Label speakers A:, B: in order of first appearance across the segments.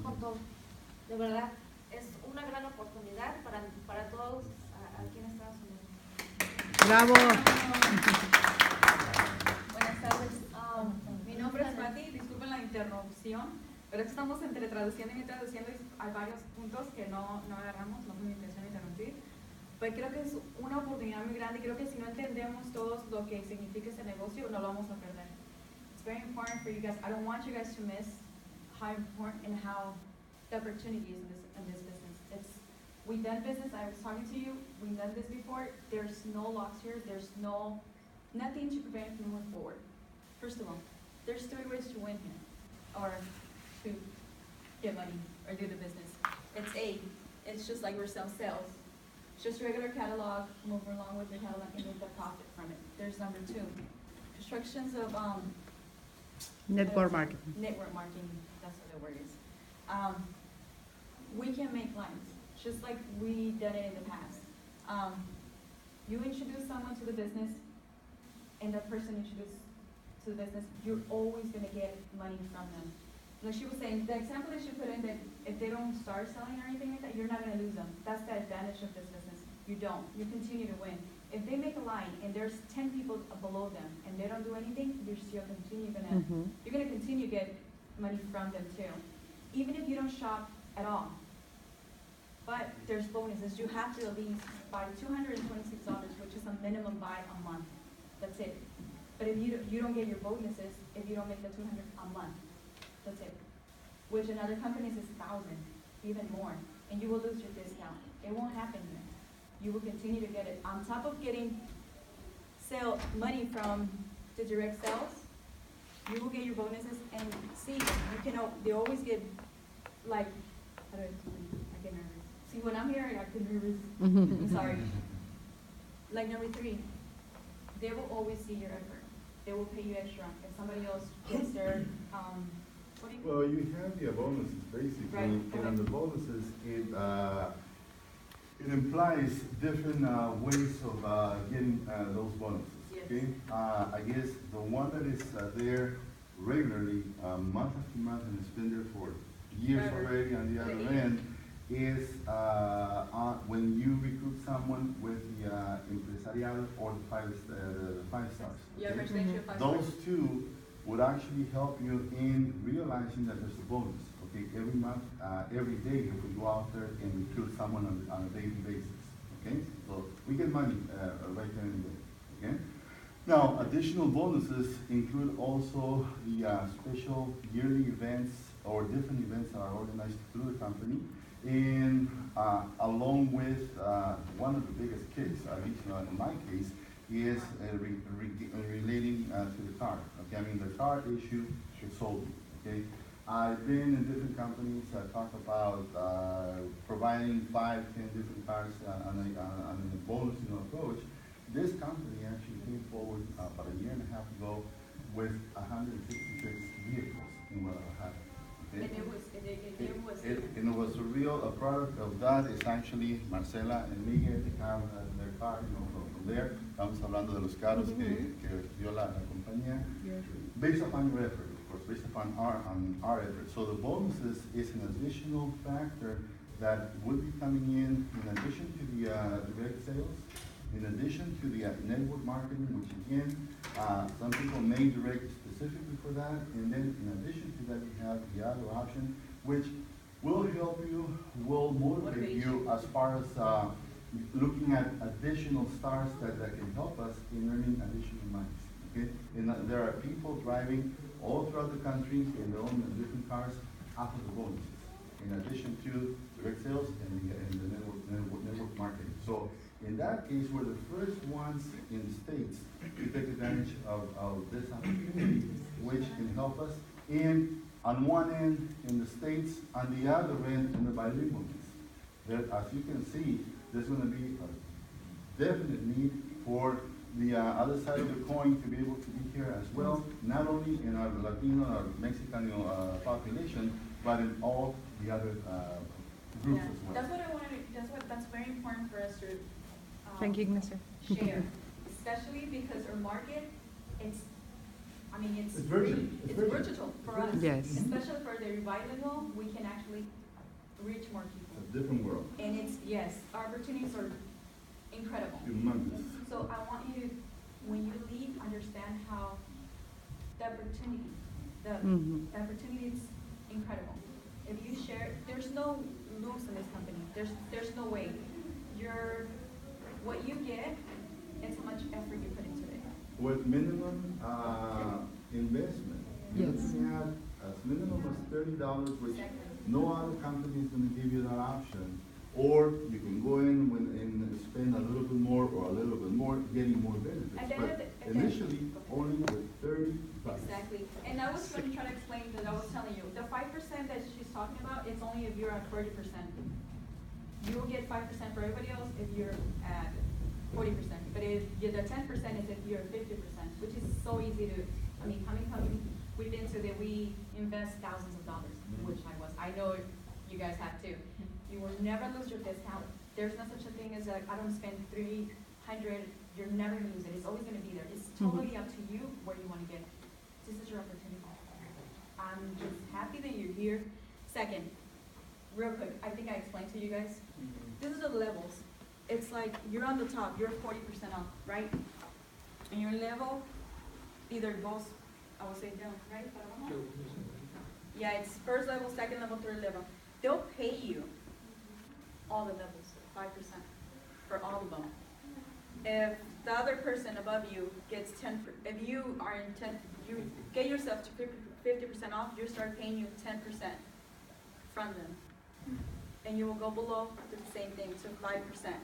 A: con todo. De verdad, es una gran oportunidad para todos aquí en Estados Unidos.
B: Bravo.
C: Buenas tardes. Mi nombre es Patti, disculpen la interrupción, pero estamos entre traduciendo y traduciendo y hay varios puntos que no agarramos, no fue mi intención interrumpir. Pero creo que es una oportunidad muy grande y creo que si no entendemos todos lo que significa este negocio, no lo vamos a perder. It's very important for you guys. I don't want you guys to miss how important and how the opportunity is in this business. We've done business, I was talking to you, we've done this before, there's no locks here, there's nothing to prevent you moving forward. First of all, there's 3 ways to win here, or to get money, or do the business. It's A, it's just like we're selling sales. It's just regular catalog, move along with the catalog and make the profit from it. There's number 2, constructions of
B: Network marketing.
C: Network marketing, that's what the word is. We can make lines, just like we done it in the past. You introduce someone to the business, and that person introduced to the business, you're always gonna get money from them. Like she was saying, the example that she put in, that if they don't start selling or anything like that, you're not gonna lose them. That's the advantage of this business. You don't, you continue to win. If they make a line and there's 10 people below them and they don't do anything, you're still you're gonna continue to get money from them too. Even if you don't shop at all. But there's bonuses. You have to at least buy $226, which is a minimum buy a month. That's it. But if you don't get your bonuses, if you don't make the $200 a month, that's it. Which in other companies is 1,000, even more, and you will lose your discount. It won't happen here. You will continue to get it on top of getting money from the direct sales. You will get your bonuses, and see, they always get like, how do I explain? I get nervous. See, when I'm here, I get nervous. I'm sorry. Like number 3, they will always see your effort. They will pay you extra. If somebody else gets their, what do you?
D: Well, you have the bonuses basically,
C: Right,
D: and
C: okay.
D: on the bonuses, it implies different ways of getting those bonuses.
C: Yes.
D: Okay, I guess the one that is there regularly, month after month, and it's been there for years
C: Forever.
D: already. On the other end, is when you recruit someone with the empresarial or the 5 stars.
C: Yeah,
D: okay?
C: residential 5
D: Those 2 would actually help you in realizing that there's a bonus. Okay, every month, every day, if we go out there and recruit someone on a daily basis. Okay, so we get money right there and there. Okay. Now, additional bonuses include also the special yearly events or different events that are organized through the company, and along with one of the biggest kicks, at least in my case, is relating to the car. Okay, I mean the car issue is sold. Okay, I've been in different companies that talk about providing 5, 10 different cars on a bonus approach. This company actually came forward about a year and a half ago with 166 vehicles in Guadalajara. Okay?
C: And
D: And it was a product of that is actually Marcela and Miguel, they have their car, from there. Estamos hablando de los carros que dio la compañía. Based upon your effort, of course, based upon our effort. So the bonuses is an additional factor that would be coming in addition to the direct sales, in addition to the network marketing, which again, some people may direct specifically for that, and then in addition to that, you have the other option, which will help you, will motivate you as far as looking at additional stars that can help us in earning additional money. Okay? And there are people driving all throughout the country and they own different cars after the bonuses, in addition to direct sales and the network marketing. So in that case, we're the first ones in the States to take advantage of this opportunity, which can help us on one end in the States, on the other end in the bilingualness. As you can see, there's going to be a definite need for the other side of the coin to be able to be here as well, not only in our Latino or Mexican population, but in all the other groups as well.
C: That's what I wanted. That's very important for us to
B: Thank you, Ignacio.
C: share, especially because our market, I mean, it's
D: It's versatile.
C: it's
D: It's versatile.
C: versatile for us.
B: Yes.
C: Especially for the bilingual, we can actually reach more people.
D: It's a different world.
C: And it's, yes, our opportunities are incredible.
D: Humongous.
C: So I want you to, when you leave, understand how the opportunity,
B: Mhm.
C: the opportunity is incredible. If you share, there's no lose in this company. There's no way. What you get, it's how much effort you put into it.
D: With minimum investment. You
B: Yes.
D: can add as minimum as $30, which
C: Exactly.
D: no other company is gonna give you that option. Or you can go in and spend a little bit more or a little bit more, getting more benefits.
C: At the end
D: But
C: of the-
D: initially, only with $30.
C: Exactly. And I was going to try to explain that I was telling you, the 5% that she's talking about, it's only if you're at 40%. You will get 5% for everybody else if you're at 40%. But if you're the 10% is if you're 50%, which is so easy to, I mean, how many companies we've been to that we invest thousands of dollars, which I know you guys have too. You will never lose your discount. There's no such a thing as I don't spend 300, you're never gonna lose it. It's always gonna be there. It's totally up to you where you wanna get. This is your opportunity. I'm just happy that you're here. Second, real quick, I think I explained to you guys. This is the levels. It's like you're on the top, you're 40% off, right? And your level either goes, I would say down, right? Yeah, it's first level, second level, third level. They'll pay you all the levels, 5% for all of them. If the other person above you gets 10, if you are in 10, you get yourself to 50% off, you start paying you 10% from them. And you will go below to the same thing, to 5%.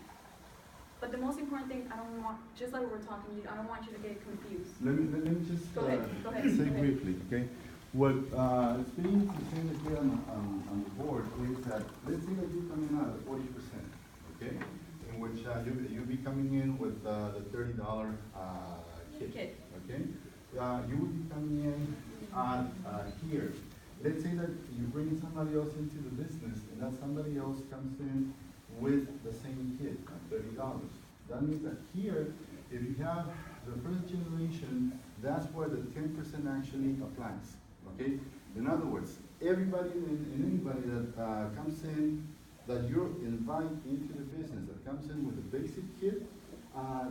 C: But the most important thing, I don't want, just like we're talking, I don't want you to get confused.
D: Let me just
C: Go ahead, go ahead,
D: say
C: go ahead.
D: briefly, okay? What is being presented here on the board is that, let's say that you're coming out at 40%, okay? In which you'll be coming in with the $30 kit, okay? You will be coming in here. Let's say that you bring somebody else into the business and that somebody else comes in with the same kit at $30. That means that here, if you have the first generation, that's where the 10% actually applies, okay? In other words, everybody and anybody that comes in, that you invite into the business, that comes in with a basic kit,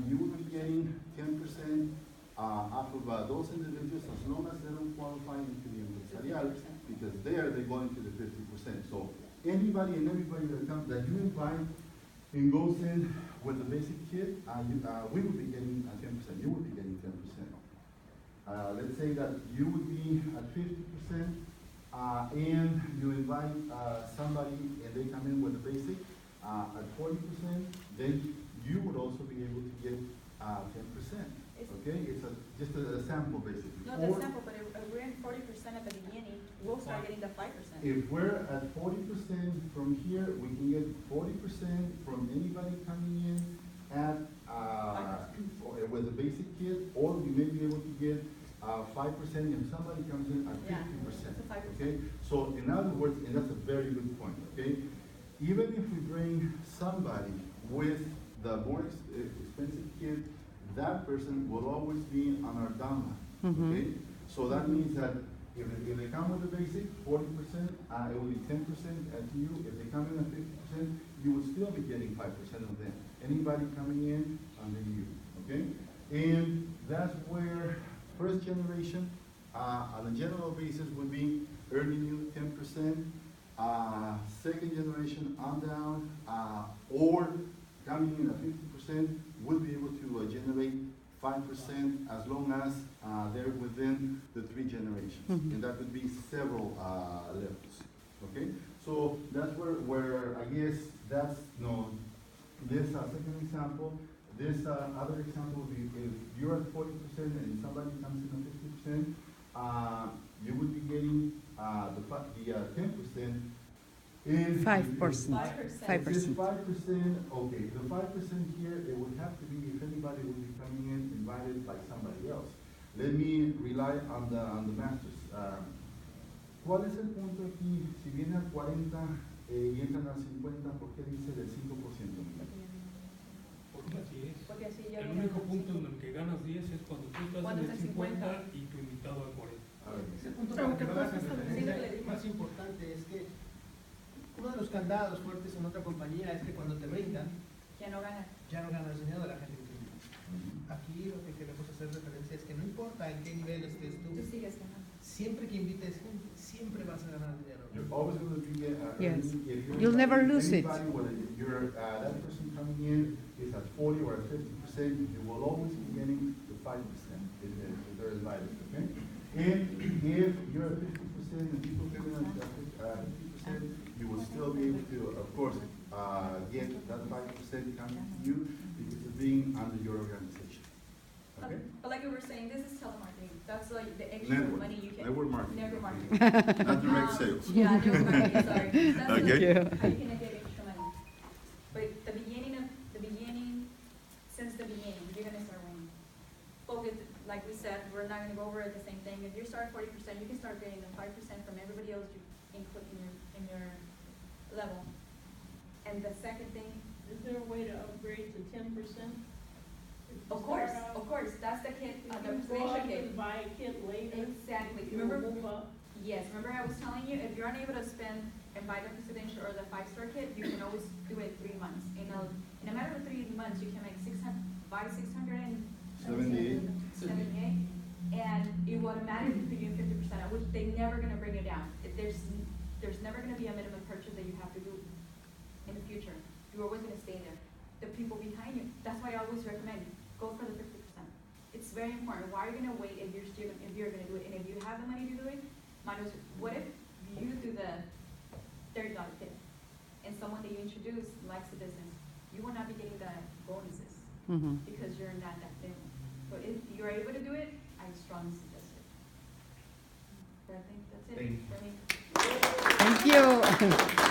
D: you will be getting 10% off of those individuals as long as they don't qualify into the empresarial, because there they go into the 50%. So anybody and everybody that comes, that you invite and goes in with the basic kit, we will be getting 10%. You will be getting 10%. Let's say that you would be at 50%, and you invite somebody and they come in with the basic at 40%, then you would also be able to get 10%. Okay, it's just a sample basically.
C: No, the sample, but if we're in 40% at the beginning, we'll start getting the 5%.
D: If we're at 40% from here, we can get 40% from anybody coming in at with a basic kit, or we may be able to get 5% if somebody comes in at 50%.
C: Yeah,
D: okay, so in other words, and that's a very good point. Okay, even if we bring somebody with the more expensive kit, that person will always be on our downline. Okay, so that means that if they come with the basic 40%, it will be 10% at you. If they come in at 50%, you will still be getting 5% of them. Anybody coming in under you. Okay, and that's where first generation on a general basis would be earning you 10%. Second generation on down, or coming in at 50% would be able to generate 5% as long as they're within the 3 generations. And that would be several levels. Okay? So that's where I guess that's, this second example. This other example would be if you're at 40% and somebody comes in at 50%, you would be getting the 10%. Is
B: 5%.
C: 5%.
D: It is 5%, okay, the 5% here, it would have to be if anybody would be coming in invited by somebody else. Let me rely on the masters. ¿Cuál es el punto aquí? Si viene al 40 y entran al 50, ¿por qué dice del 5%?
E: Porque así es.
C: Porque así ya
E: El
C: viene
E: único
C: con
E: punto en
C: 50.
E: el que ganas 10 es cuando tú estás
C: Cuando
E: en el
C: estás
E: 50 y tu invitado al 40.
D: A ver.
F: Ese punto para que lo hagas en referencia, el más importante es que uno de los candados fuertes en otra compañía es que cuando te brindan,
C: Ya no gana.
F: ya no ganas dinero de la gente que te invita. Aquí lo que queremos hacer referencia es que no importa en qué nivel estés
C: Tú
F: tú,
C: sigues ganando.
F: siempre que invites gente, siempre vas a ganar dinero.
D: You're always going to be
B: Yes.
D: if you're
B: You'll never lose it.
D: anybody, whether you're that person coming in is at 40 or at 50%, you will always be getting the 5% if they're invited, okay? And if you're at 50% and people come in at 50%, you will still be able to, of course, get that 5% coming to you because of being under your organization. Okay?
C: But like we were saying, this is telemarketing. That's like the extra
D: Network.
C: money you can.
D: Network marketing.
C: Network marketing.
D: Not direct sales.
C: Yeah, network marketing, sorry. That's
D: Okay.
C: like, how you can get extra money. But the beginning, since the beginning, you're gonna start winning. Focus, like we said, we're not gonna go over it the same thing. If you start 40%, you can start getting the 5% from everybody else you include in your level. And the second thing,
G: Is there a way to upgrade to 10%?
C: of course, that's the kit, the
G: If you go
C: presidential
G: up
C: kit.
G: and buy a kit later,
C: Exactly.
G: you will
C: Remember,
G: move up.
C: yes, remember I was telling you, if you're unable to spend and buy the presidential or the 5-star kit, you can always do it 3 months. In a matter of 3 months, you can make buy
D: 78.
C: 78, and it will automatically put you in 50%, which they never gonna bring it down. There's never gonna be a minimum purchase that you have to do in the future. You're always gonna stay there. The people behind you, that's why I always recommend, go for the 50%. It's very important. Why are you gonna wait if you're gonna do it? And if you have the money to do it, what if you do the $30 tip, and someone that you introduce likes the business? You will not be getting the bonuses
B: Mhm.
C: because you're not that thin. So if you're able to do it, I strongly suggest it. But I think that's it
D: Thank you.
C: for me.
B: Thank you.